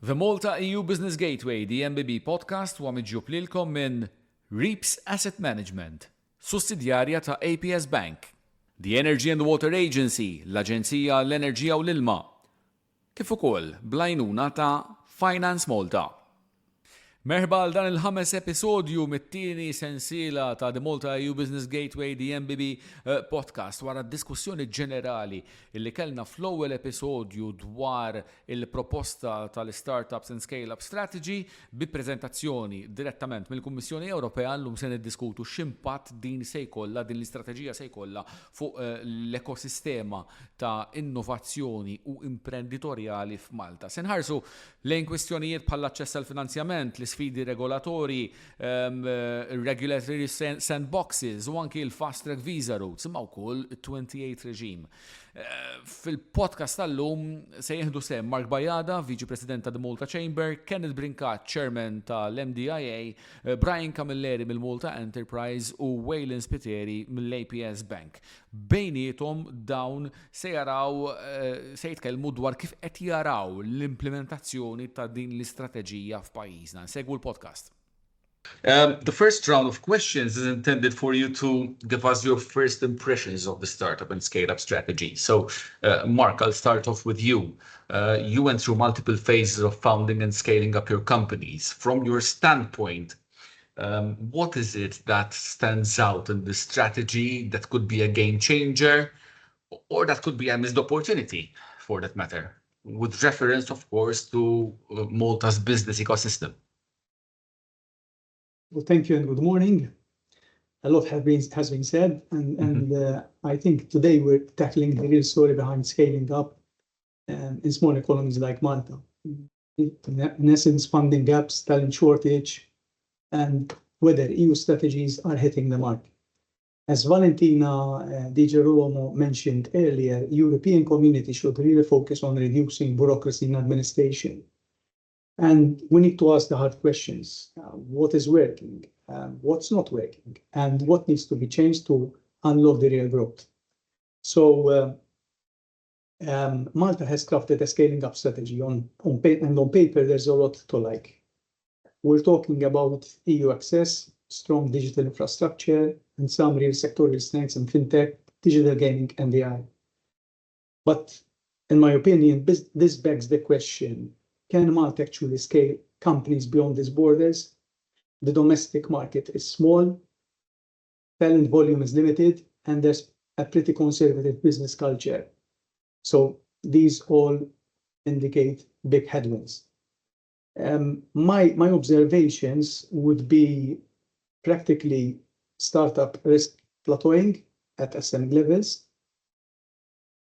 The Malta EU Business Gateway, the MBB podcast, huwa miġġub lilkom minn Reaps Asset Management, sussidjarja ta' APS Bank, the Energy and Water Agency, l-Aġenzija l-Enerġija u l-Ilma, kif ukoll blajnuna ta' Finance Malta. Merħba għal dan il-5 episodju mit-tieni sensiela ta' The Malta EU Business Gateway, the MBB podcast, wara diskussjoni ġenerali illi kellna fl-ewwel episodju dwar il-proposta tal-Startups and Scaleup Strategy bi preżentazzjoni direttament mill-Kummissjoni Ewropea. Llum se niddiskutu x'impatt din se jkollha, din l-istrateġija se jkollha fuq l-ekosistema ta' innovazzjoni u imprenditorjali f'Malta. Se nħarsu lejn kwistjonijiet bħall aċċess għall finanzjament, sfidi regolatori, regulatory sandboxes u anki il-fast track visa routes, imma wkoll 28 reġim. Fil-podcast tal-lum se jieħdu sem Mark Bajada, Viċi President ta' The Malta Chamber, Kenneth Brincat, Chairman tal-MDIA, Brian Camilleri mill-Malta Enterprise u Waylon Spiteri mill-APS Bank. Bejnietom dawn se jitkellmu dwar kif qed jaraw l-implementazzjoni ta' din l-istrateġija f'pajjiżna. Segwu l-podcast. The first round of questions is intended for you to give us your first impressions of the startup and scale-up strategy. So, Mark, I'll start off with you. You went through multiple phases of founding and scaling up your companies. From your standpoint, what is it that stands out in the strategy that could be a game changer or that could be a missed opportunity for that matter, with reference, of course, to Malta's business ecosystem? Well, thank you and good morning. A lot has been said, and I think today we're tackling the real story behind scaling up in small economies like Malta. In essence, funding gaps, talent shortage, and whether EU strategies are hitting the mark. As Valentina Di Girolamo mentioned earlier, European community should really focus on reducing bureaucracy and administration. And we need to ask the hard questions. What is working? What's not working? And what needs to be changed to unlock the real growth? So Malta has crafted a scaling up strategy on paper, there's a lot to like. We're talking about EU access, strong digital infrastructure, and some real sectoral strengths in fintech, digital gaming, and AI. But in my opinion, this begs the question, can Malta actually scale companies beyond its borders? The domestic market is small, talent volume is limited, and there's a pretty conservative business culture. So these all indicate big headwinds. My observations would be practically startup risk plateauing at SM levels,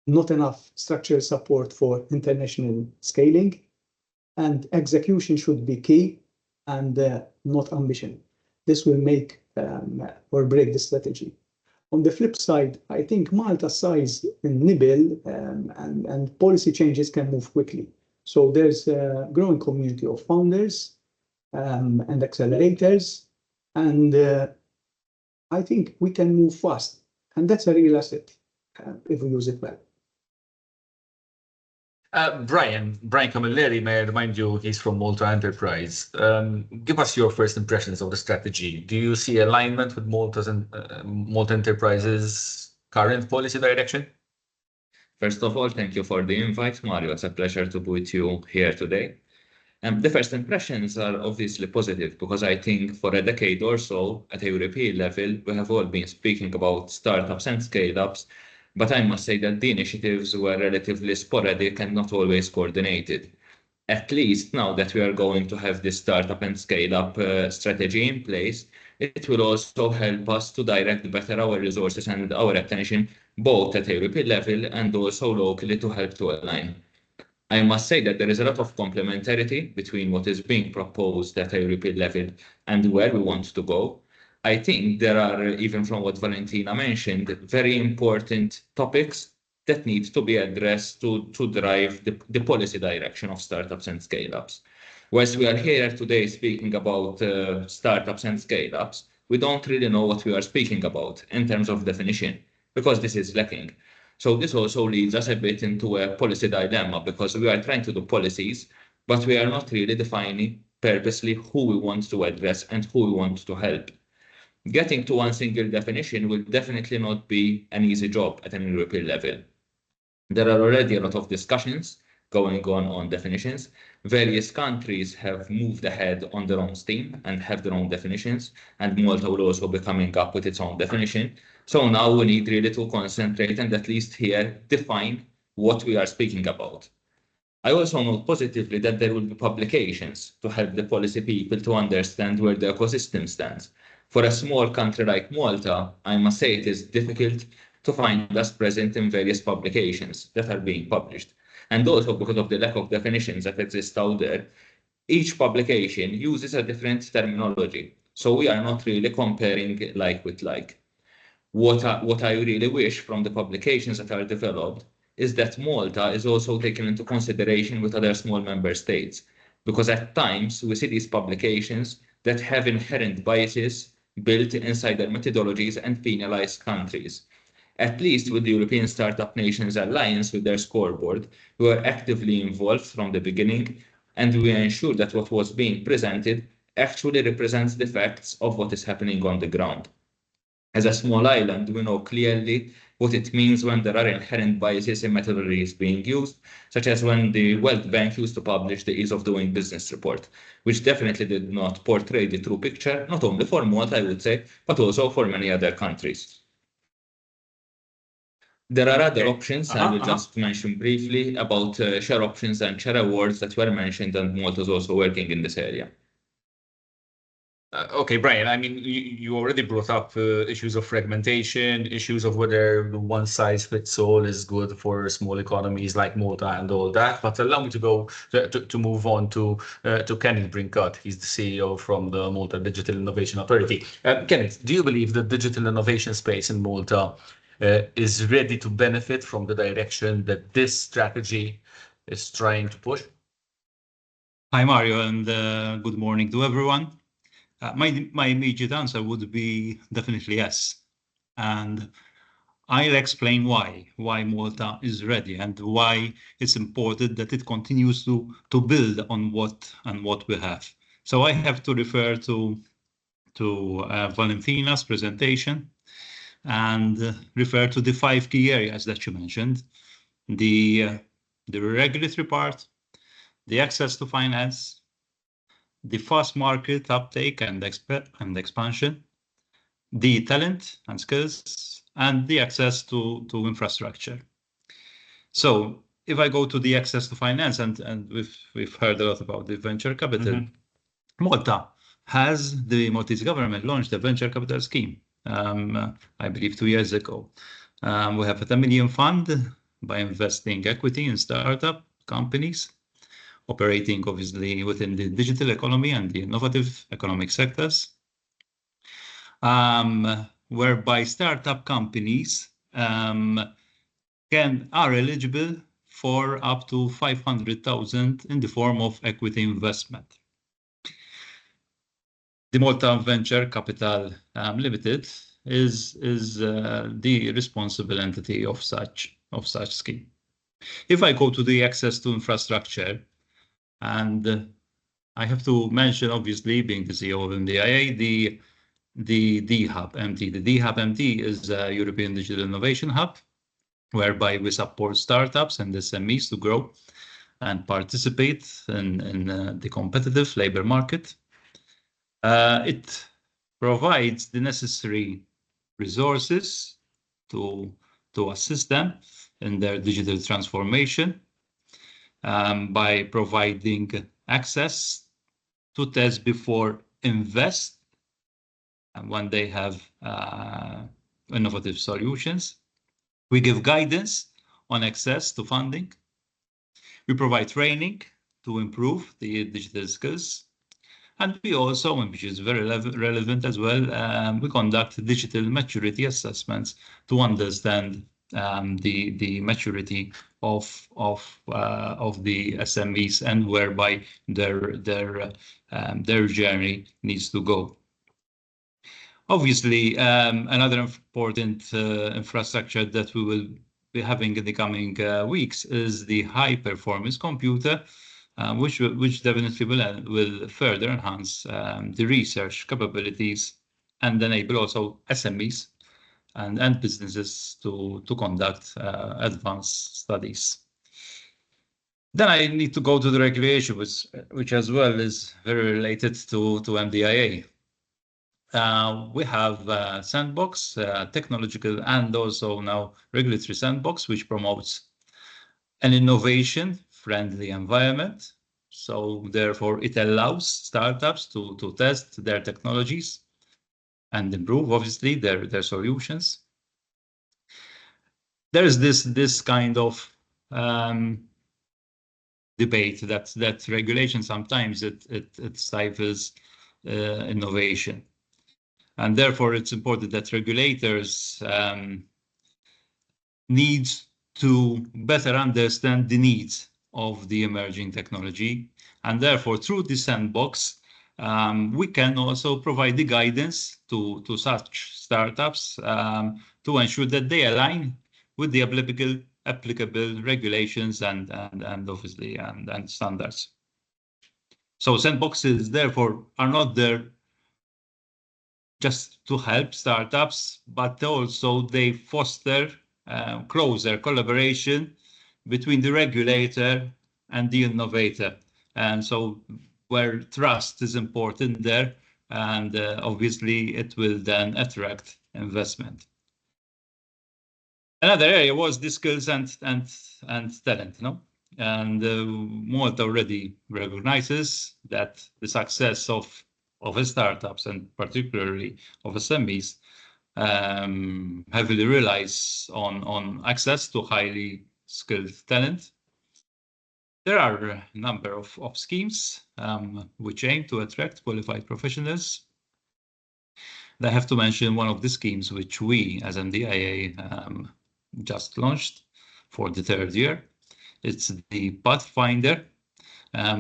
not enough structural support for international scaling, and execution should be key and not ambition. This will make or break the strategy. On the flip side, I think Malta's size in nibble and policy changes can move quickly. So there's a growing community of founders and accelerators, and I think we can move fast, and that's a real asset if we use it well. Brian Camilleri, may I remind you, he's from Malta Enterprise. Give us your first impressions of the strategy. Do you see alignment with Malta Enterprise's current policy direction? First of all, thank you for the invite, Mario. It's a pleasure to be with you here today. The first impressions are obviously positive because I think for a decade or so at a European level, we have all been speaking about startups and scale-ups, but I must say that the initiatives were relatively sporadic and not always coordinated. At least now that we are going to have this startup and scale-up strategy in place, it will also help us to direct better our resources and our attention both at a European level and also locally to help to align. I must say that there is a lot of complementarity between what is being proposed at a European level and where we want to go. I think there are, even from what Valentina mentioned, very important topics that need to be addressed to drive the policy direction of startups and scale-ups. Whilst we are here today speaking about startups and scale-ups, we don't really know what we are speaking about in terms of definition, because this is lacking. So this also leads us a bit into a policy dilemma because we are trying to do policies, but we are not really defining purposely who we want to address and who we want to help. Getting to one single definition will definitely not be an easy job at an European level. There are already a lot of discussions going on definitions. Various countries have moved ahead on their own steam and have their own definitions, and Malta will also be coming up with its own definition. So now we need really to concentrate and at least here define what we are speaking about. I also note positively that there will be publications to help the policy people to understand where the ecosystem stands. For a small country like Malta, I must say it is difficult to find us present in various publications that are being published. And also because of the lack of definitions that exist out there, each publication uses a different terminology. So we are not really comparing like with like. What I really wish from the publications that are developed is that Malta is also taken into consideration with other small member states, because at times we see these publications that have inherent biases built inside their methodologies and penalize countries. At least with the European Startup Nations Alliance with their scoreboard, we were actively involved from the beginning, and we ensure that what was being presented actually represents the facts of what is happening on the ground. As a small island, we know clearly what it means when there are inherent biases in methodologies being used, such as when the World Bank used to publish the Ease of Doing Business report, which definitely did not portray the true picture, not only for Malta, I would say, but also for many other countries. There are other options I will just mention briefly about share options and share awards that were mentioned, and Malta is also working in this area. Okay, Brian, I mean, you already brought up issues of fragmentation, issues of whether one size fits all is good for small economies like Malta and all that. But allow me to go to move on to Kenneth Brinkat. He's the CEO from the Malta Digital Innovation Authority. Kenneth, do you believe the digital innovation space in Malta is ready to benefit from the direction that this strategy is trying to push? Hi, Mario, and good morning to everyone. My immediate answer would be definitely yes. And I'll explain why Malta is ready and why it's important that it continues to build on what we have. So I have to refer to Valentina's presentation and refer to the 5 key areas that you mentioned: the regulatory part, the access to finance, the fast market uptake and expansion, the talent and skills, and the access to infrastructure. So if I go to the access to finance, and we've heard a lot about the venture capital, Malta has, the Maltese government launched a venture capital scheme, I believe 2 years ago. We have a 10 million fund by investing equity in startup companies operating obviously within the digital economy and the innovative economic sectors, whereby startup companies are eligible for up to 500,000 in the form of equity investment. The Malta Venture Capital Limited is the responsible entity of such scheme. If I go to the access to infrastructure, and I have to mention, obviously, being the CEO of MDIA, the D-Hub MD. The D-Hub MD is a European Digital Innovation Hub, whereby we support startups and SMEs to grow and participate in the competitive labor market. It provides the necessary resources to assist them in their digital transformation, by providing access to test before invest, and when they have innovative solutions. We give guidance on access to funding. We provide training to improve the digital skills. And we also, which is very relevant as well, we conduct digital maturity assessments to understand the maturity of the SMEs and whereby their journey needs to go. Obviously, another important infrastructure that we will we're having in the coming weeks is the high-performance computer, which definitely will further enhance the research capabilities and enable also SMEs and businesses to conduct advanced studies. Then I need to go to the regulation, which as well is very related to MDIA. We have sandbox, technological and also now regulatory sandbox, which promotes an innovation-friendly environment. So therefore, it allows startups to test their technologies and improve, obviously, their solutions. There is this kind of debate that regulation sometimes it stifles innovation. And therefore, it's important that regulators need to better understand the needs of the emerging technology. And therefore, through the sandbox, we can also provide the guidance to such startups to ensure that they align with the applicable regulations and obviously and standards. So sandboxes, therefore, are not there just to help startups, but also they foster closer collaboration between the regulator and the innovator. And so where trust is important there, and obviously it will then attract investment. Another area was the skills and talent, no? And Malta already recognizes that the success of startups and particularly of SMEs heavily relies on access to highly skilled talent. There are a number of schemes which aim to attract qualified professionals. I have to mention one of the schemes which we as MDIA just launched for the third year. It's the Pathfinder,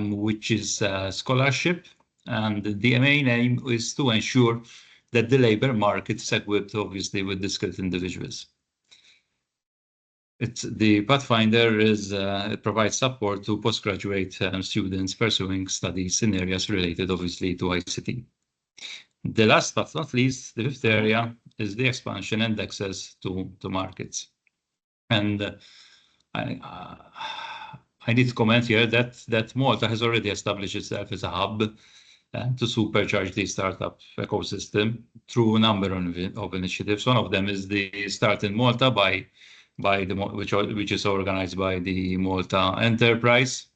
which is a scholarship, and the main aim is to ensure that the labor market is equipped, obviously, with the skilled individuals. The Pathfinder it provides support to postgraduate students pursuing studies in areas related, obviously, to ICT. The last but not least, the fifth area is the expansion and access to markets. And I need to comment here that Malta has already established itself as a hub to supercharge the startup ecosystem through a number of initiatives. One of them is the Start in Malta which is organized by the Malta Enterprise.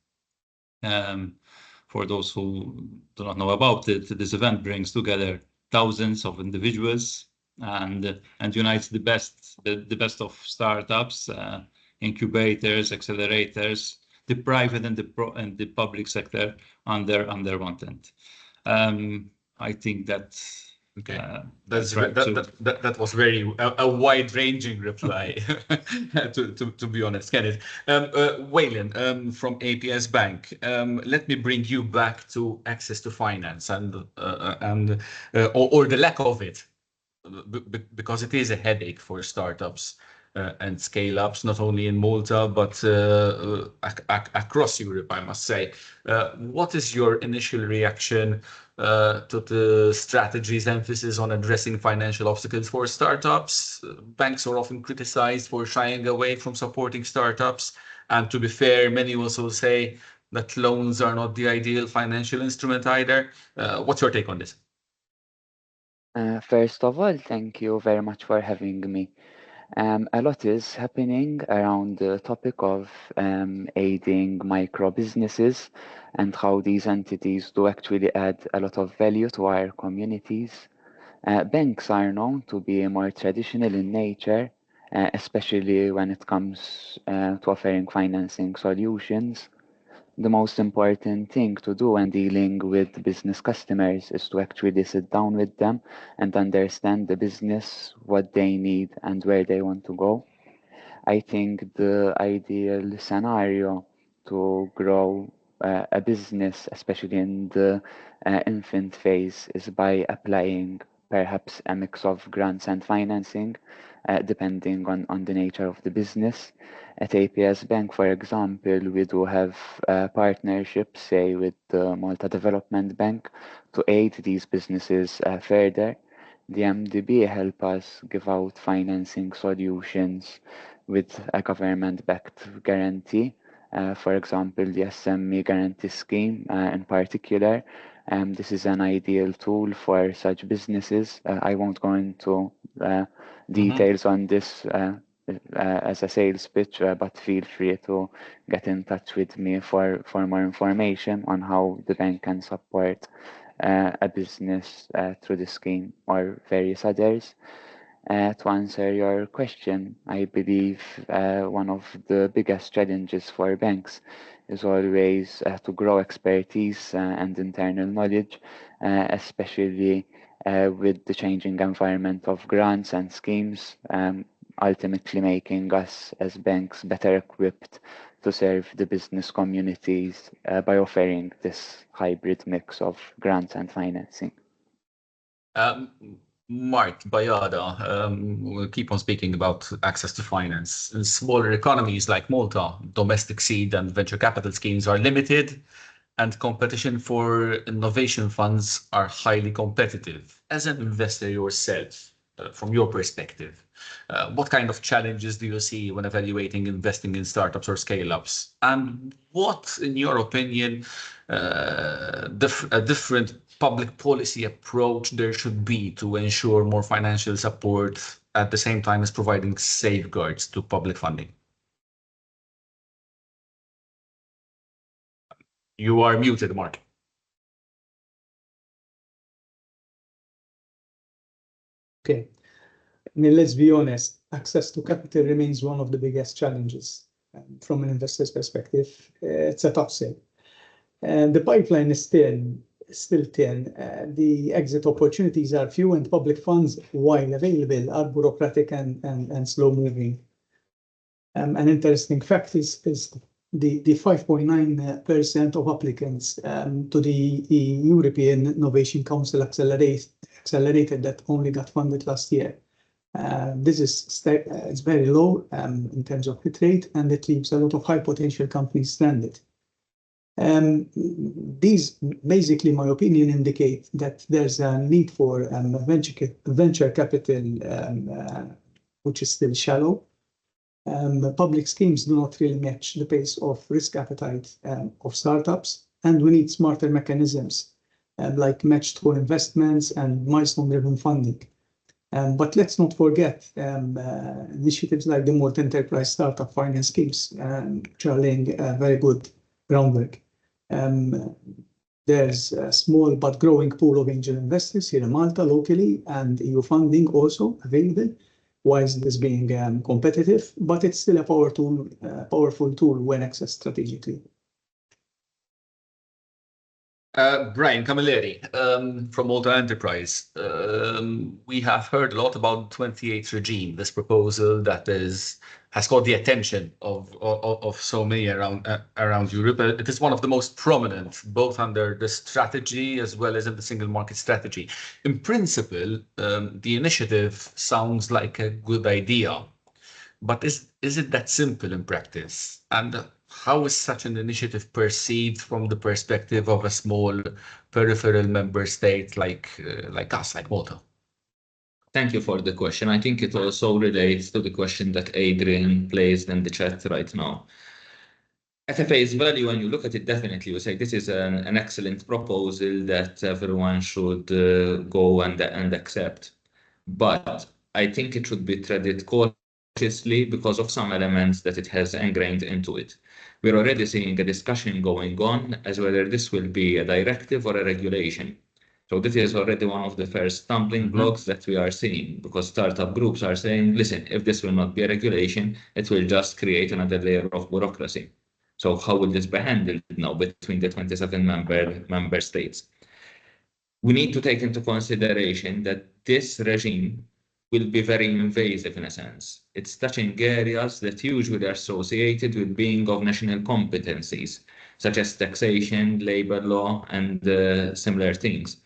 For those who do not know about it, this event brings together thousands of individuals and unites the best of startups, incubators, accelerators, the private and the public sector under one tent. I think that that's right. That was very a wide-ranging reply. to be honest, Kenneth. Waylon from APS Bank. Let me bring you back to access to finance and or the lack of it, because it is a headache for startups and scale-ups, not only in Malta, but across Europe, I must say. What is your initial reaction to the strategy's emphasis on addressing financial obstacles for startups? Banks are often criticized for shying away from supporting startups. And to be fair, many also say that loans are not the ideal financial instrument either. What's your take on this? First of all, thank you very much for having me. A lot is happening around the topic of aiding micro businesses and how these entities do actually add a lot of value to our communities. Banks are known to be more traditional in nature, especially when it comes to offering financing solutions. The most important thing to do when dealing with business customers is to actually sit down with them and understand the business, what they need, and where they want to go. I think the ideal scenario to grow a business, especially in the infant phase, is by applying perhaps a mix of grants and financing. depending on the nature of the business. At APS Bank, for example, we do have partnerships, say, with the Malta Development Bank to aid these businesses further. The MBB help us give out financing solutions with a government-backed guarantee. For example, the SME guarantee scheme in particular. This is an ideal tool for such businesses. I won't go into details on this as a sales pitch, but feel free to get in touch with me for more information on how the bank can support a business through the scheme or various others. To answer your question, I believe one of the biggest challenges for banks is always to grow expertise and internal knowledge, especially with the changing environment of grants and schemes, ultimately making us as banks better equipped to serve the business communities by offering this hybrid mix of grants and financing. Mark Bayada, we'll keep on speaking about access to finance. In smaller economies like Malta, domestic seed and venture capital schemes are limited, and competition for innovation funds are highly competitive. As an investor yourself, from your perspective, what kind of challenges do you see when evaluating investing in startups or scale-ups? And what, in your opinion, a different public policy approach there should be to ensure more financial support at the same time as providing safeguards to public funding? You are muted, Mark. Okay. I mean, let's be honest, access to capital remains one of the biggest challenges from an investor's perspective. It's a tough sell. And the pipeline is still thin. The exit opportunities are few, and public funds, while available, are bureaucratic and slow moving. An interesting fact is the 5.9% of applicants to the European Innovation Council accelerated that only got funded last year. This is it's very low in terms of hit rate, and it leaves a lot of high potential companies stranded. These basically, my opinion, indicate that there's a need for venture capital, which is still shallow. Public schemes do not really match the pace of risk appetite of startups, and we need smarter mechanisms like matched co-investments and milestone-driven funding. But let's not forget initiatives like the Malta Enterprise Startup Finance Schemes, which are laying very good groundwork. There's a small but growing pool of angel investors here in Malta locally, and EU funding also available, whilst this being competitive, but it's still a powerful tool when accessed strategically. Brian Camilleri, from Malta Enterprise. We have heard a lot about 28 regime, this proposal that has caught the attention of so many around Europe. It is one of the most prominent, both under the strategy as well as in the single market strategy. In principle, the initiative sounds like a good idea, but is it that simple in practice? And how is such an initiative perceived from the perspective of a small peripheral member state like us, like Malta? Thank you for the question. I think it also relates to the question that Adrian placed in the chat right now. At a face value, when you look at it, definitely you say this is an excellent proposal that everyone should go and accept. But I think it should be treated cautiously because of some elements that it has ingrained into it. We're already seeing a discussion going on as whether this will be a directive or a regulation. So this is already one of the first stumbling blocks that we are seeing, because startup groups are saying, listen, if this will not be a regulation, it will just create another layer of bureaucracy. So how will this be handled now between the 27 member states? We need to take into consideration that this regime will be very invasive in a sense. It's touching areas that usually are associated with being of national competencies, such as taxation, labor law, and similar things.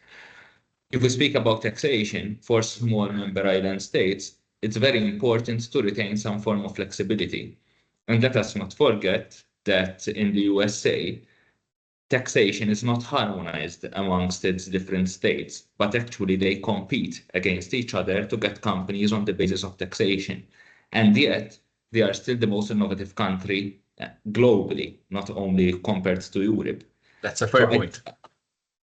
If we speak about taxation for small member island states, it's very important to retain some form of flexibility. And let us not forget that in the USA, taxation is not harmonized amongst its different states, but actually they compete against each other to get companies on the basis of taxation. And yet, they are still the most innovative country globally, not only compared to Europe. That's a fair point.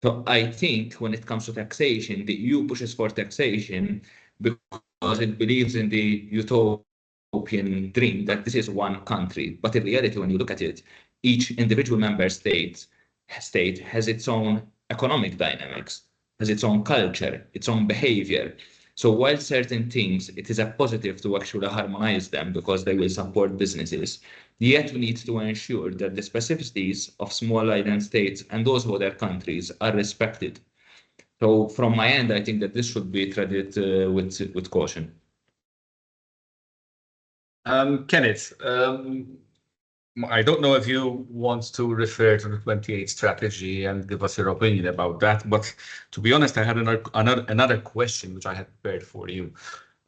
So I think when it comes to taxation, the EU pushes for taxation because it believes in the utopian dream that this is one country. But in reality, when you look at it, each individual member state has its own economic dynamics, has its own culture, its own behavior. So while certain things, it is a positive to actually harmonize them because they will support businesses, yet we need to ensure that the specificities of small island states and those of other countries are respected. So from my end, I think that this should be treated with caution. Kenneth, I don't know if you want to refer to the 28 strategy and give us your opinion about that, but to be honest, I had another question which I had prepared for you.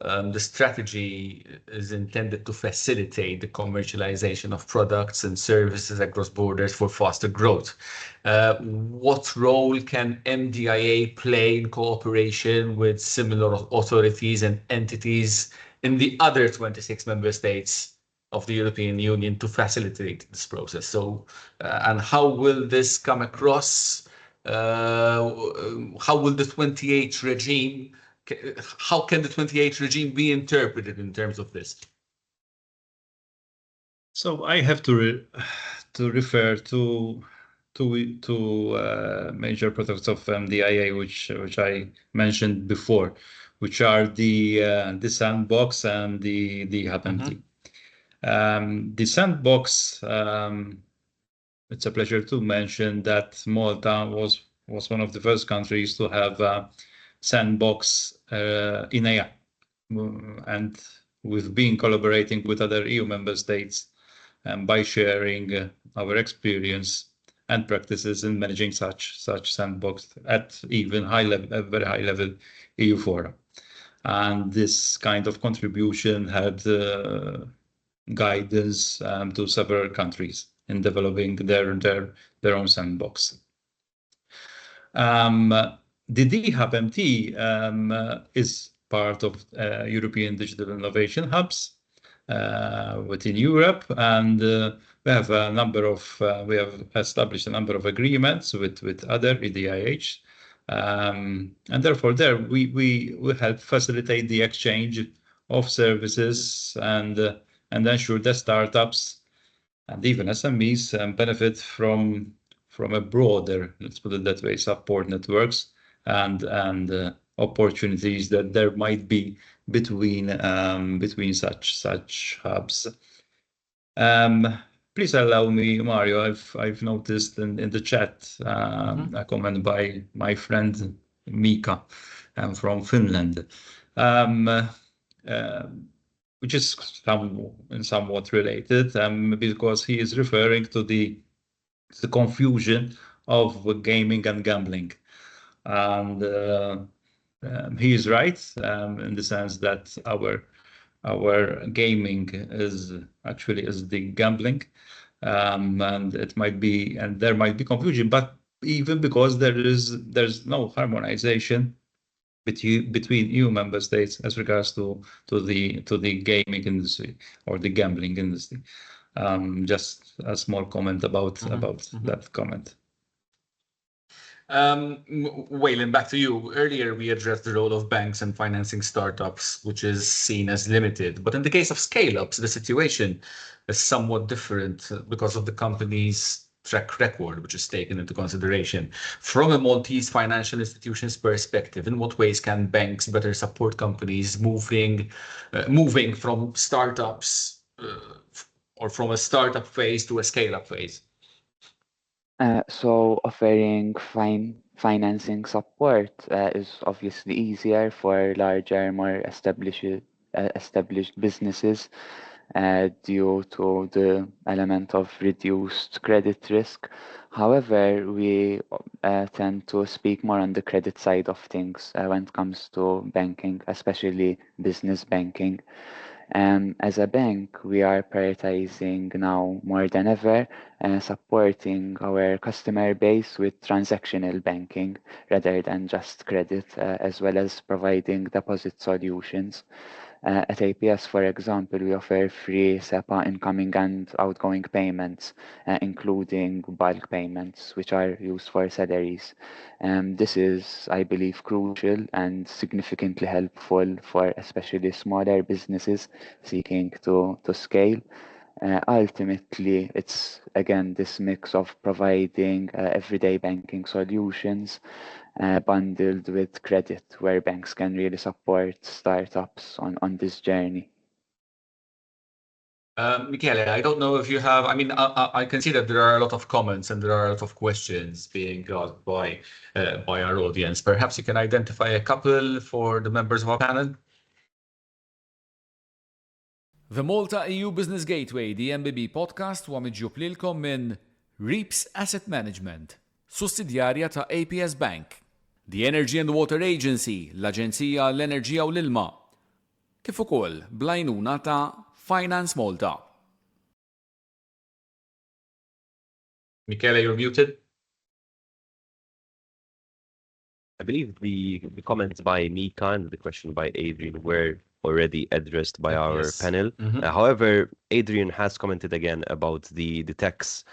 The strategy is intended to facilitate the commercialization of products and services across borders for faster growth. What role can MDIA play in cooperation with similar authorities and entities in the other 26 member states of the European Union to facilitate this process? So, and how will this come across? How will the 28 regime? How can the 28 regime be interpreted in terms of this? So I have to refer to major products of MDIA, which I mentioned before, which are the sandbox and the hub MD. The sandbox, it's a pleasure to mention that Malta was one of the first countries to have a sandbox in EA. And we've been collaborating with other EU member states by sharing our experience and practices in managing such sandbox at even very high level EU forum. And this kind of contribution had guidance to several countries in developing their own sandbox. The DHub MT is part of European Digital Innovation Hubs within Europe, and we have established a number of agreements with other EDIH, and therefore there we help facilitate the exchange of services and ensure that startups and even SMEs benefit from a broader, let's put it that way, support networks and opportunities that there might be between such hubs. Please allow me, Mario. I've noticed in the chat a comment by my friend Mika from Finland, which is somewhat related, because he is referring to the confusion of gaming and gambling, and he is right in the sense that our gaming is the gambling, and there might be confusion, but even because there's no harmonization between EU member states as regards to the gaming industry or the gambling industry. Just a small comment about that comment. Waylon, back to you. Earlier, we addressed the role of banks and financing startups, which is seen as limited. But in the case of scale-ups, the situation is somewhat different because of the company's track record, which is taken into consideration. From a Maltese financial institution's perspective, in what ways can banks better support companies moving from startups or from a startup phase to a scale-up phase? So offering financing support is obviously easier for larger, more established businesses. due to the element of reduced credit risk. However, we tend to speak more on the credit side of things when it comes to banking, especially business banking. As a bank, we are prioritizing now more than ever supporting our customer base with transactional banking rather than just credit, as well as providing deposit solutions. At APS, for example, we offer free SEPA incoming and outgoing payments, including bulk payments, which are used for salaries. This is, I believe, crucial and significantly helpful for especially smaller businesses seeking to scale. Ultimately, it's again this mix of providing everyday banking solutions bundled with credit, where banks can really support startups on this journey. Michele, I don't know if you have, I mean, I can see that there are a lot of comments and there are a lot of questions being asked by our audience. Perhaps you can identify a couple for the members of our panel. The Malta EU Business Gateway, the MBB podcast, huwa miġġub lilkom minn Reaps Asset Management, sussidjarja ta' APS Bank, the Energy and Water Agency, l-Aġenzija l-Enerġija u l-Ilma, kif ukoll bl-għajnuna ta' Finance Malta. Michele, you're muted. I believe the comments by Mika and the question by Adrian were already addressed by our Yes. panel. Mhm. However, Adrian has commented again about the tax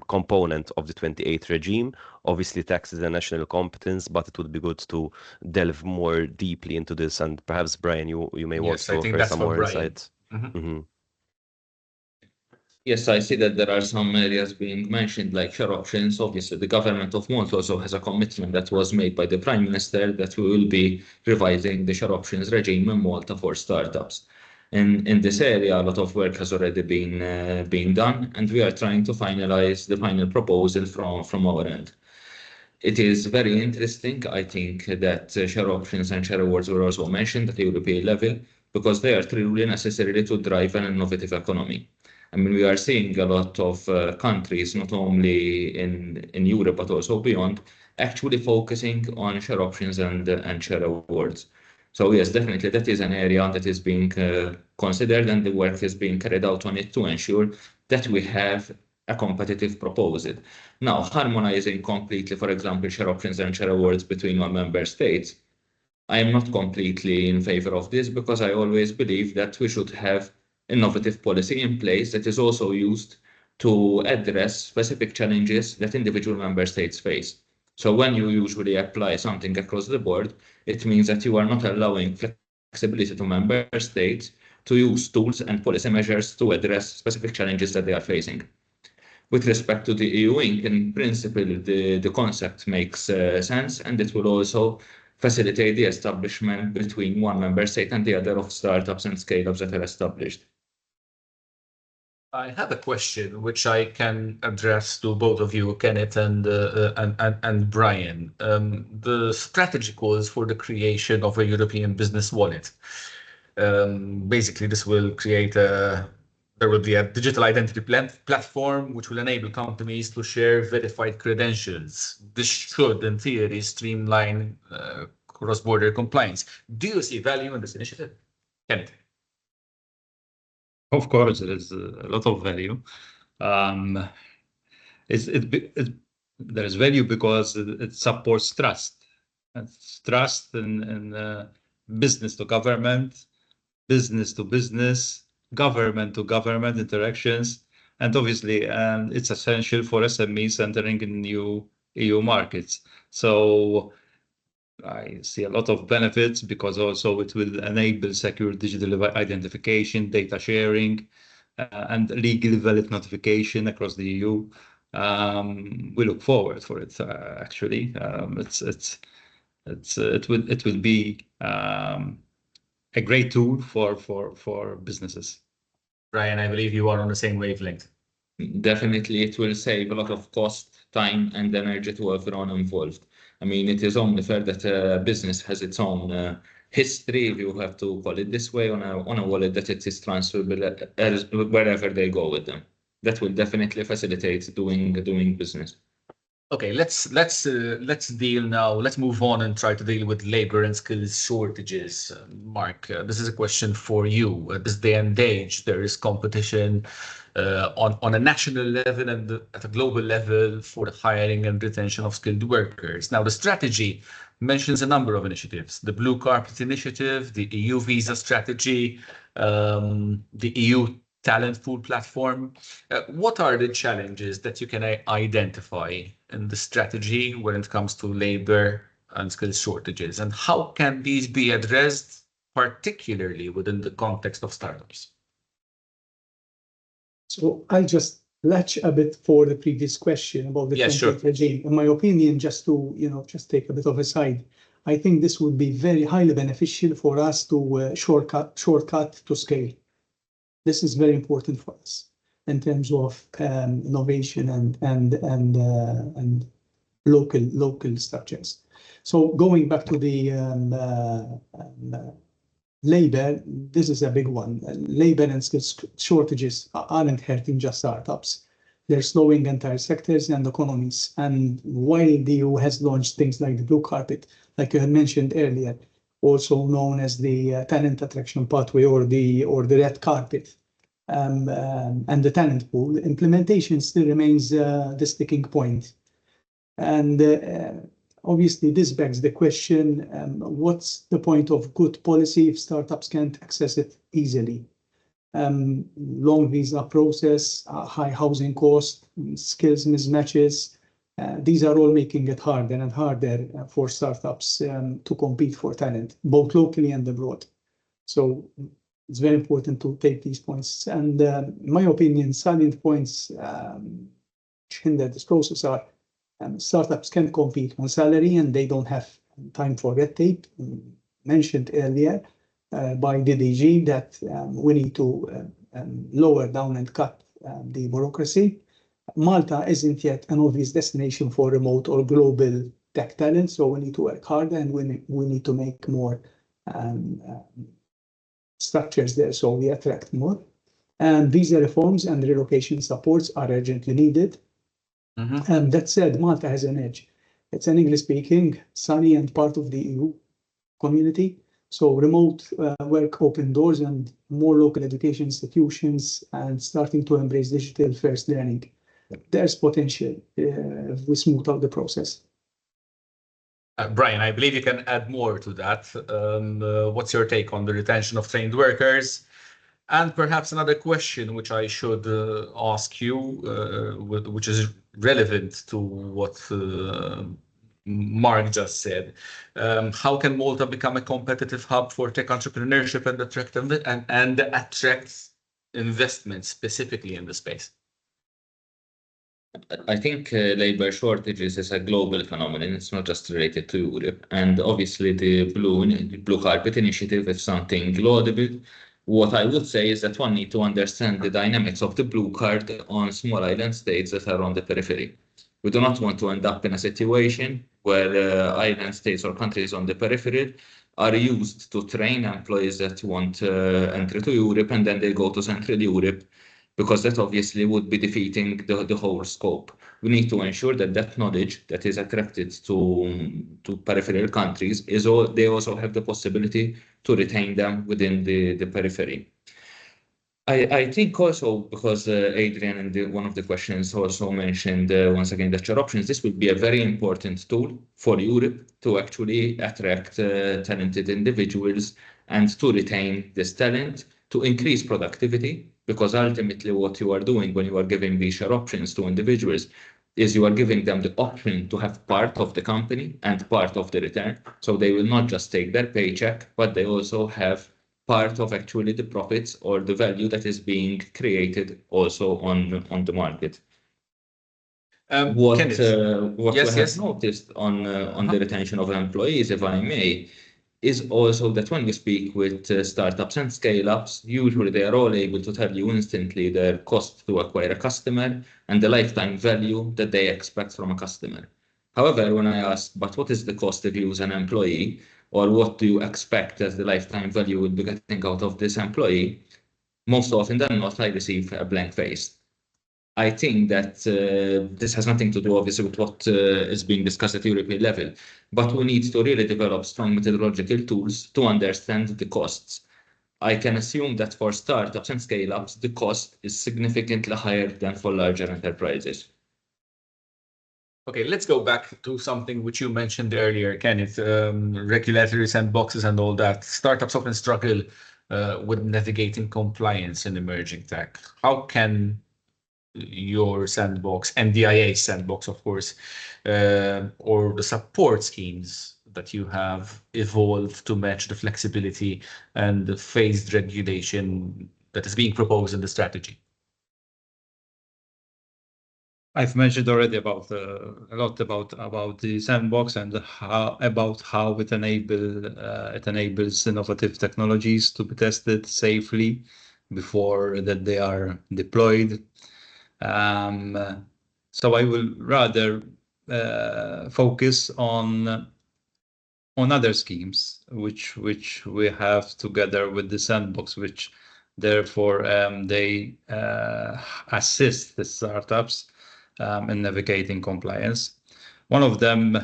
component of the 28th regime. Obviously, tax is a national competence, but it would be good to delve more deeply into this. And perhaps, Brian, you may want Yes, I to think offer that's some for more Brian. insights. Mhm. Mhm. Yes, I see that there are some areas being mentioned, like share options. Obviously, the government of Malta also has a commitment that was made by the Prime Minister that we will be revising the share options regime in Malta for startups. In this area, a lot of work has already been done, and we are trying to finalize the final proposal from our end. It is very interesting, I think, that share options and share awards were also mentioned at the European level, because they are truly necessary to drive an innovative economy. I mean, we are seeing a lot of countries, not only in Europe, but also beyond, actually focusing on share options and share awards. So yes, definitely that is an area that is being considered, and the work is being carried out on it to ensure that we have a competitive proposal. Now, harmonizing completely, for example, share options and share awards between our member states, I am not completely in favor of this, because I always believe that we should have innovative policy in place that is also used to address specific challenges that individual member states face. So when you usually apply something across the board, it means that you are not allowing flexibility to member states to use tools and policy measures to address specific challenges that they are facing. With respect to the EU Inc., in principle, the concept makes sense, and it will also facilitate the establishment between one member state and the other of startups and scale-ups that are established. I have a question which I can address to both of you, Kenneth and Brian. The strategy calls for the creation of a European business wallet. Basically, this will create there will be a digital identity platform which will enable companies to share verified credentials. This should, in theory, streamline cross-border compliance. Do you see value in this initiative? Kenneth? Of course, there is a lot of value. There is value because it supports trust. It's trust in business to government, business to business, government to government interactions. And obviously, it's essential for SMEs entering in new EU markets. So I see a lot of benefits, because also it will enable secure digital identification, data sharing, and legally valid notification across the EU. We look forward for it. Actually, it will be a great tool for businesses. Brian, I believe you are on the same wavelength. Definitely, it will save a lot of cost, time, and energy to everyone involved. I mean, it is only fair that a business has its own history, if you have to call it this way, on a wallet that it is transferable wherever they go with them. That will definitely facilitate doing business. Okay, let's deal now. Let's move on and try to deal with labor and skills shortages. Mark, this is a question for you. At this day and age, there is competition on a national level and at a global level for the hiring and retention of skilled workers. Now, the strategy mentions a number of initiatives: the Blue Carpet Initiative, the EU Visa Strategy, the EU Talent Pool Platform. What are the challenges that you can identify in the strategy when it comes to labor and skills shortages, and how can these be addressed, particularly within the context of startups? So I'll just latch a bit for the previous question about the template regime. In my opinion, just to just take a bit of a side, I think this would be very highly beneficial for us to shortcut to scale. This is very important for us in terms of innovation and local structures. So going back to the labor, this is a big one. Labor and skills shortages aren't hurting just startups. They're slowing entire sectors and economies. And while the EU has launched things like the Blue Carpet, like you had mentioned earlier, also known as the talent attraction pathway or the red carpet, and the talent pool, implementation still remains the sticking point. And obviously, this begs the question, what's the point of good policy if startups can't access it easily? Long visa process, high housing cost, skills mismatches, these are all making it harder and harder for startups to compete for talent, both locally and abroad. So it's very important to take these points. And in my opinion, salient points in this process are startups can compete on salary and they don't have time for red tape. Mentioned earlier by the DG that we need to lower down and cut the bureaucracy. Malta isn't yet an obvious destination for remote or global tech talent, so we need to work harder and we need to make more structures there so we attract more. And visa reforms and relocation supports are urgently needed. And that said, Malta has an edge. It's an English-speaking, sunny and part of the EU community. So remote work open doors and more local education institutions and starting to embrace digital first learning. There's potential if we smooth out the process. Brian, I believe you can add more to that. What's your take on the retention of trained workers? And perhaps another question which I should ask you, which is relevant to what Mark just said. How can Malta become a competitive hub for tech entrepreneurship and attract investment specifically in the space? I think labor shortages is a global phenomenon. It's not just related to Europe. And obviously the Blue Carpet Initiative is something laudable. What I would say is that one needs to understand the dynamics of the blue card on small island states that are on the periphery. We do not want to end up in a situation where island states or countries on the periphery are used to train employees that want entry to Europe and then they go to Central Europe, because that obviously would be defeating the whole scope. We need to ensure that that knowledge that is attracted to peripheral countries they also have the possibility to retain them within the periphery. I think also because Adrian in one of the questions also mentioned once again the share options, this will be a very important tool for Europe to actually attract talented individuals and to retain this talent, to increase productivity, because ultimately what you are doing when you are giving these share options to individuals is you are giving them the option to have part of the company and part of the return. So they will not just take their paycheck, but they also have part of actually the profits or the value that is being created also on the market. What we have noticed on the retention of employees, if I may, is also that when we speak with startups and scale-ups, usually they are all able to tell you instantly their cost to acquire a customer and the lifetime value that they expect from a customer. However, when I ask, but what is the cost if you use an employee? or what do you expect as the lifetime value will be getting out of this employee, most often than not, I receive a blank face. I think that this has nothing to do, obviously, with what is being discussed at European level, but we need to really develop strong methodological tools to understand the costs. I can assume that for startups and scale-ups, the cost is significantly higher than for larger enterprises. Okay, let's go back to something which you mentioned earlier, Kenneth, regulatory sandboxes and all that. Startups often struggle with navigating compliance in emerging tech. How can your sandbox, NDIA sandbox, of course, or the support schemes that you have evolved to match the flexibility and the phased regulation that is being proposed in the strategy? I've mentioned already about a lot about the sandbox and how it enables innovative technologies to be tested safely before that they are deployed. So I will rather focus on other schemes which we have together with the sandbox, which therefore they assist the startups in navigating compliance. One of them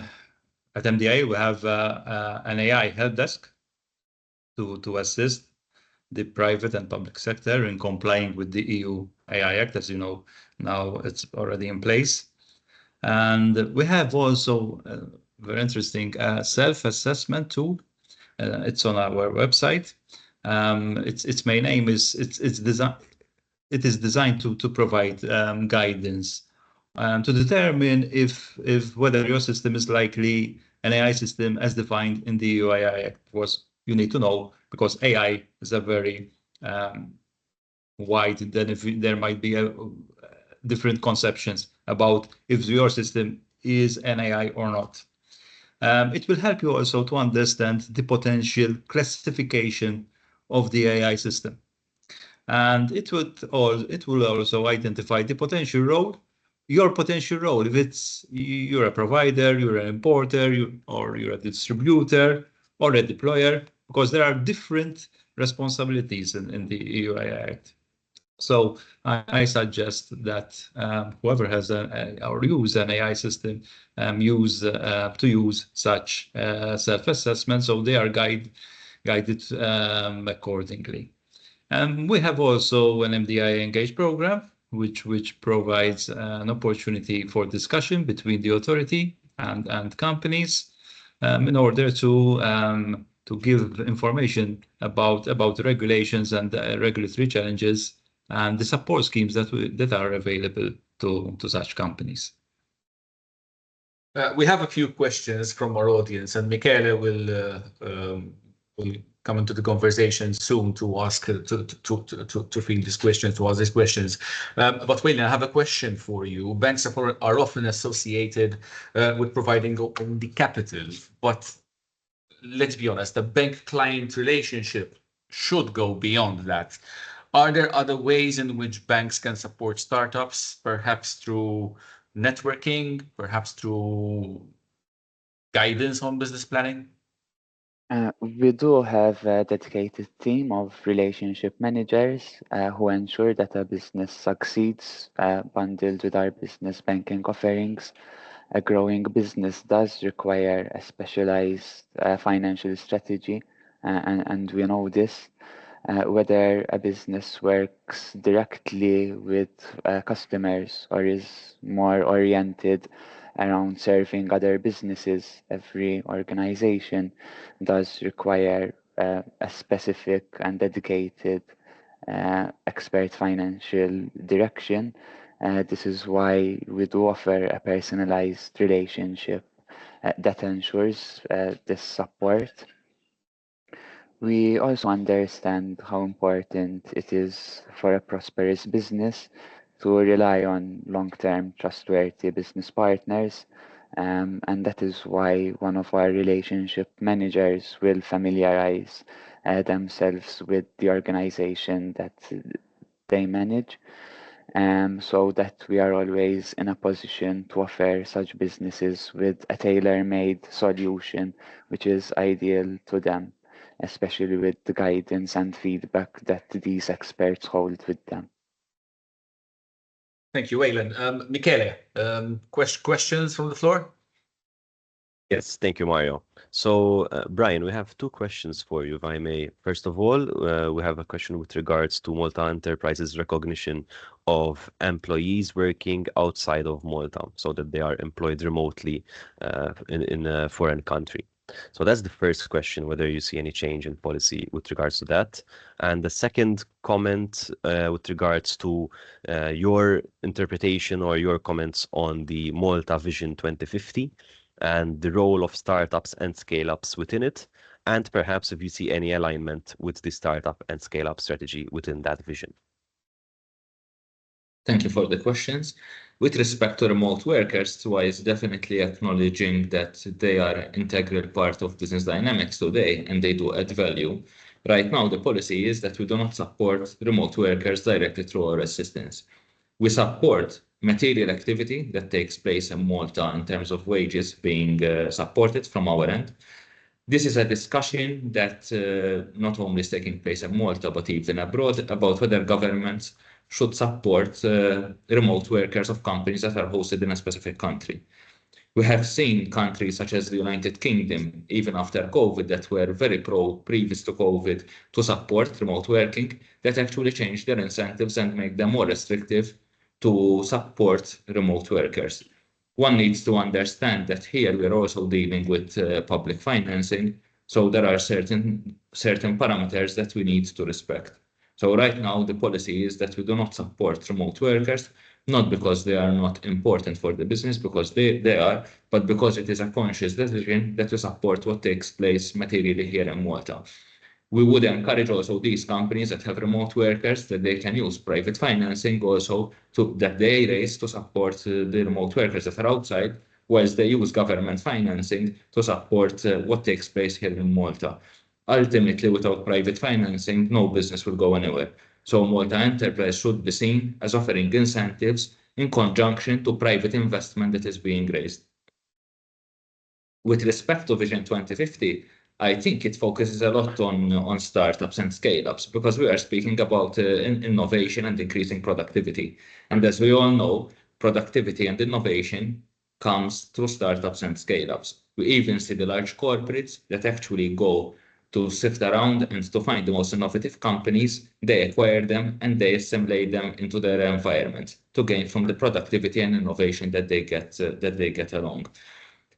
at MDA, we have an AI help desk to assist the private and public sector in complying with the EU AI Act. As you know, now it's already in place. And we have also very interesting self-assessment tool. It's on our website. Its main aim is it is designed to provide guidance to determine if whether your system is likely an AI system as defined in the EU AI Act. Because you need to know, because AI is a very wide, then if there might be different conceptions about if your system is an AI or not. It will help you also to understand the potential classification of the AI system. And it will also identify the potential role, your potential role, if you're a provider, you're an importer, or you're a distributor or a deployer, because there are different responsibilities in the EU AI Act. So I suggest that whoever has or use an AI system to use such self-assessment, so they are guided accordingly. And we have also an MDI Engage program, which provides an opportunity for discussion between the authority and companies in order to give information about the regulations and the regulatory challenges and the support schemes that are available to such companies. We have a few questions from our audience, and Michele will come into the conversation soon to ask to field these questions, to ask these questions. But William, I have a question for you. Banks are often associated with providing only capital, but let's be honest, the bank-client relationship should go beyond that. Are there other ways in which banks can support startups, perhaps through networking, perhaps through guidance on business planning? We do have a dedicated team of relationship managers who ensure that a business succeeds, bundled with our business banking offerings. A growing business does require a specialized financial strategy, and we know this. Whether a business works directly with customers or is more oriented around serving other businesses, every organization does require a specific and dedicated expert financial direction. This is why we do offer a personalized relationship that ensures this support. We also understand how important it is for a prosperous business to rely on long-term trustworthy business partners, and that is why one of our relationship managers will familiarize themselves with the organization that they manage. so that we are always in a position to offer such businesses with a tailor-made solution which is ideal to them, especially with the guidance and feedback that these experts hold with them. Thank you, Waylon. Michele, questions from the floor? Yes, thank you, Mario. So, Brian, we have two questions for you, if I may. First of all, we have a question with regards to Malta Enterprises' recognition of employees working outside of Malta, so that they are employed remotely in a foreign country. So that's the first question, whether you see any change in policy with regards to that. And the second comment with regards to your interpretation or your comments on the Malta Vision 2050 and the role of startups and scale-ups within it, and perhaps if you see any alignment with the startup and scale-up strategy within that vision. Thank you for the questions. With respect to remote workers, is definitely acknowledging that they are an integral part of business dynamics today and they do add value. Right now, the policy is that we do not support remote workers directly through our assistance. We support material activity that takes place in Malta in terms of wages being supported from our end. This is a discussion that not only is taking place in Malta, but even abroad, about whether governments should support remote workers of companies that are hosted in a specific country. We have seen countries such as the United Kingdom, even after COVID, that were very previous to COVID to support remote working, that actually changed their incentives and make them more restrictive to support remote workers. One needs to understand that here we're also dealing with public financing, so there are certain parameters that we need to respect. So right now the policy is that we do not support remote workers, not because they are not important for the business, because they are, but because it is a conscious decision that we support what takes place materially here in Malta. We would encourage also these companies that have remote workers that they can use private financing also that they raise to support the remote workers that are outside, whilst they use government financing to support what takes place here in Malta. Ultimately, without private financing, no business will go anywhere. So Malta Enterprise should be seen as offering incentives in conjunction to private investment that is being raised. With respect to Vision 2050, I think it focuses a lot on startups and scale-ups because we are speaking about innovation and increasing productivity. And as we all know, productivity and innovation comes through startups and scale-ups. We even see the large corporates that actually go to sift around and to find the most innovative companies, they acquire them and they assimilate them into their environment to gain from the productivity and innovation that they get along.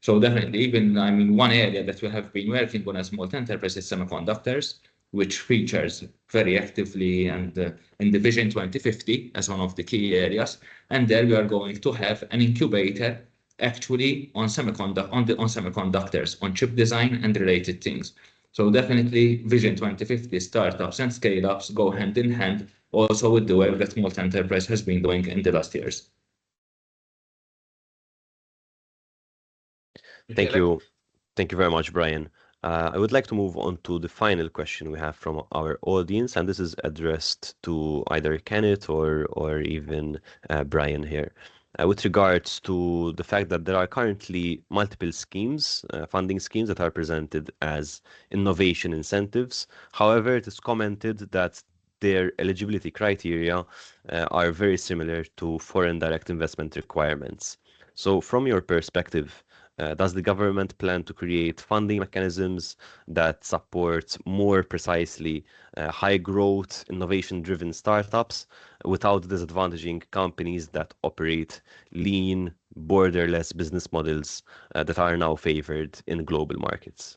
So definitely, even one area that we have been working on as Malta Enterprise is semiconductors, which features very actively and in the Vision 2050 as one of the key areas. And there we are going to have an incubator actually on semiconductors, on chip design and related things. So definitely Vision 2050 startups and scale-ups go hand in hand also with the work that Malta Enterprise has been doing in the last years. Thank you. Thank you very much, Brian. I would like to move on to the final question we have from our audience, and this is addressed to either Kenneth or even Brian here. With regards to the fact that there are currently multiple schemes, funding schemes that are presented as innovation incentives. However, it is commented that their eligibility criteria are very similar to foreign direct investment requirements. So from your perspective, does the government plan to create funding mechanisms that support more precisely high growth, innovation-driven startups without disadvantaging companies that operate lean, borderless business models that are now favored in global markets?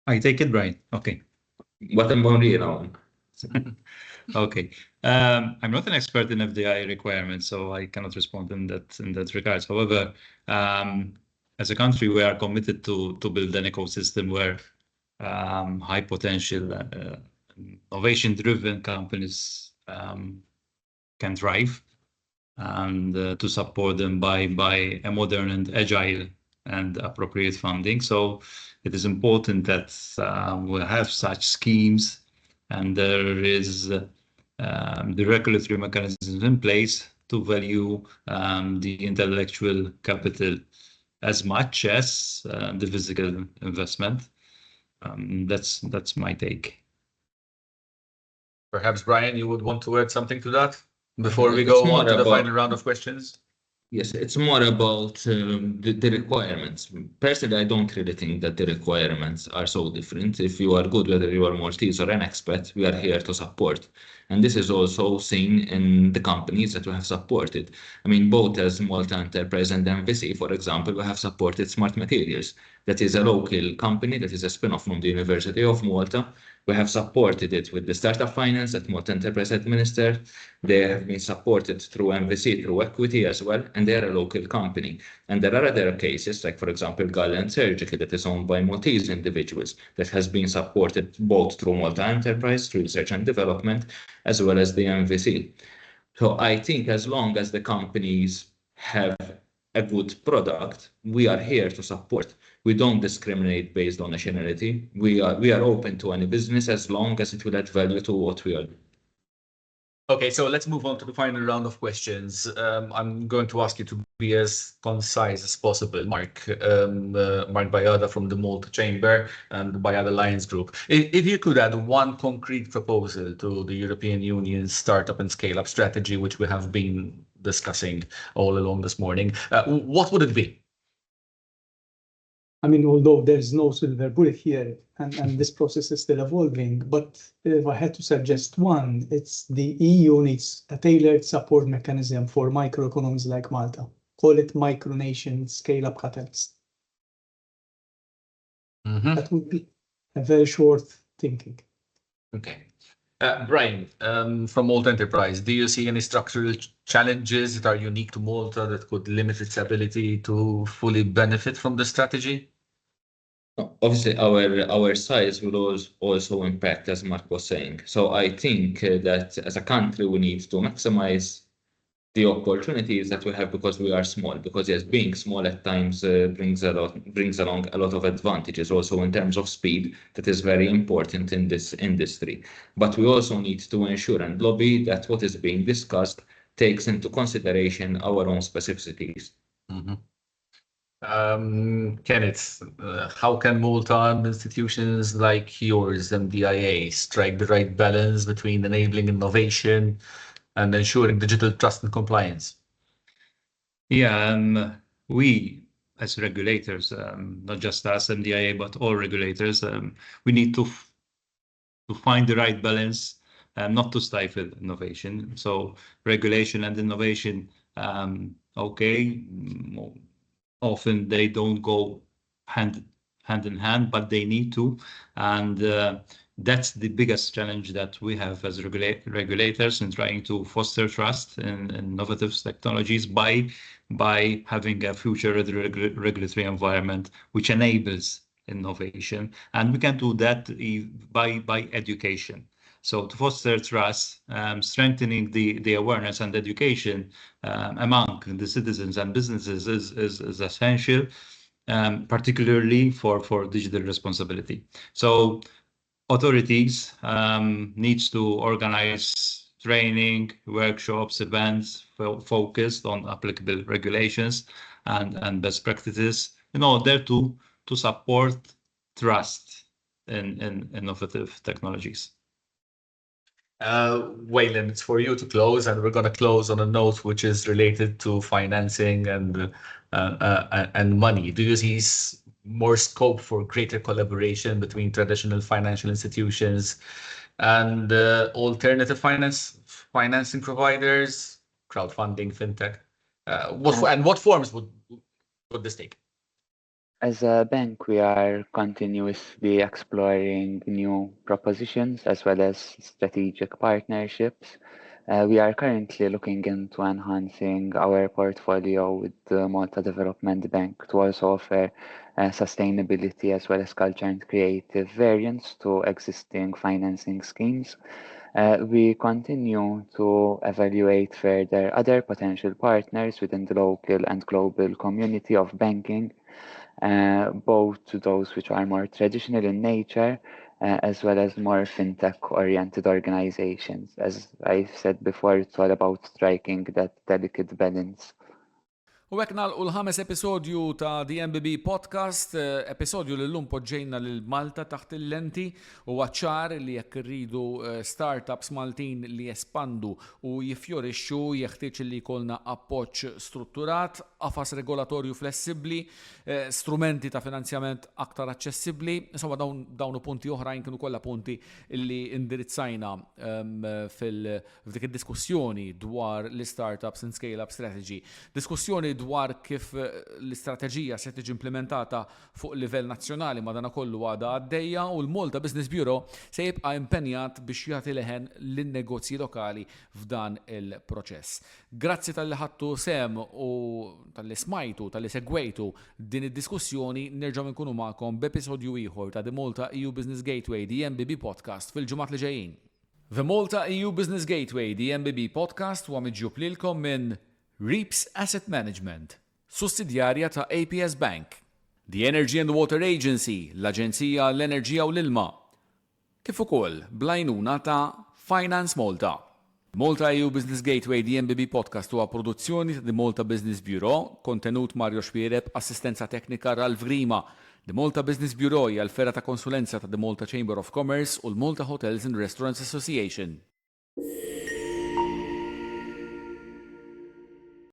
I take it, Brian. Okay. What about you know? Okay. I'm not an expert in FDI requirements, so I cannot respond in that regard. However, as a country, we are committed to build an ecosystem where high potential, innovation-driven companies can thrive, and to support them by a modern and agile and appropriate funding. So it is important that we have such schemes and there is the regulatory mechanisms in place to value the intellectual capital as much as the physical investment. That's my take. Perhaps, Brian, you would want to add something to that before we It's go more on to the about- final round of questions? Yes, it's more about the requirements. Personally, I don't really think that the requirements are so different. If you are good, whether you are Maltese or an expat, we are here to support. And this is also seen in the companies that we have supported. I mean, both as Malta Enterprise and MVC, for example, we have supported Smart Materials. That is a local company that is a spin-off from the University of Malta. We have supported it with the startup finance that Malta Enterprise administered. They have been supported through MVC, through equity as well, and they're a local company. And there are other cases, like, for example, Gallen Surgical, that is owned by Maltese individuals, that has been supported both through Malta Enterprise, through research and development, as well as the MVC. So I think as long as the companies have a good product, we are here to support. We don't discriminate based on nationality. We are open to any business as long as it will add value to what we are doing. Okay, so let's move on to the final round of questions. I'm going to ask you to be as concise as possible, Mark Bayada from the Malta Chamber and the Bayada Lions Group. If you could add one concrete proposal to the European Union's startup and scale-up strategy, which we have been discussing all along this morning, what would it be? I mean, although there's no silver bullet here, and this process is still evolving, but if I had to suggest one, it's the EU needs a tailored support mechanism for microeconomies like Malta. Call it micronation scale-up catalyst. That would be a very short thinking. Okay. Brian, from Malta Enterprise, do you see any structural challenges that are unique to Malta that could limit its ability to fully benefit from the strategy? Obviously, our size will also impact, as Mark was saying. So I think that as a country, we need to maximize the opportunities that we have because we are small. Because yes, being small at times brings along a lot of advantages, also in terms of speed. That is very important in this industry. But we also need to ensure and lobby that what is being discussed takes into consideration our own specificities. Kenneth, how can Malta and institutions like yours, MDIA, strike the right balance between enabling innovation and ensuring digital trust and compliance? Yeah, we as regulators, not just us, MDIA, but all regulators, we need to find the right balance and not to stifle innovation. So regulation and innovation, okay, often they don't go hand in hand, but they need to. And that's the biggest challenge that we have as regulators in trying to foster trust in innovative technologies by having a future regulatory environment which enables innovation. And we can do that by education. So to foster trust, strengthening the awareness and education among the citizens and businesses is essential, particularly for digital responsibility. So authorities needs to organize training, workshops, events focused on applicable regulations and best practices in order to support trust in innovative technologies. Waylon, it's for you to close, and we're going to close on a note which is related to financing and money. Do you see more scope for greater collaboration between traditional financial institutions and alternative financing providers, crowdfunding, fintech? What forms would this take? As a bank, we are continuously exploring new propositions as well as strategic partnerships. We are currently looking into enhancing our portfolio with the Malta Development Bank to also offer sustainability as well as culture and creative variants to existing financing schemes. We continue to evaluate further other potential partners within the local and global community of banking, both those which are more traditional in nature as well as more fintech-oriented organizations. As I've said before, it's all about striking that delicate balance. U għek nagħlqu l-5 episodju ta' The MBB Podcast, episodju li l-lum poġġejna l-Malta taħt il-lenti u għacċar li jekk irridu startups Maltin li jespandu u jifjorixxu jeħtieġ li jkollna appoġġ strutturat, qafas regolatorju flessibbli, strumenti ta' finanzjament aktar aċċessibbli. Insomma dawn punti oħrajn kienu kollha punti li indirizzajna f'dik id-diskussjoni dwar l-startups and scale-up strategy. Diskussjoni dwar kif l-istrateġija se tiġi implementata fuq livell nazzjonali madankollu għadha għaddejja u l-Malta Business Bureau se jibqa' impenjat biex jagħti leħen lin-negozji lokali f'dan il-proċess. Grazzi tal-li ħadtu sem u tal-li smajtu, tal-li segwejtu din id-diskussjoni, nerġgħu nkunu magħkom b'episodju ieħor ta' The Malta EU Business Gateway, The MBB Podcast fil-ġimgħat li ġejjin. The Malta EU Business Gateway, The MBB Podcast huwa miġġub lilkom minn Reaps Asset Management, sussidjarja ta' APS Bank, the Energy and Water Agency, l-Aġenzija l-Enerġija u l-Ilma, kif ukoll blajnuna ta' Finance Malta. Malta EU Business Gateway, the MBB Podcast huwa produzzjoni ta' The Malta Business Bureau, kontenut Mario Xpiereb, assistenza teknika Ralf Grima. The Malta Business Bureau hija l-fera ta' konsulenza ta' The Malta Chamber of Commerce u l-Malta Hotels and Restaurants Association.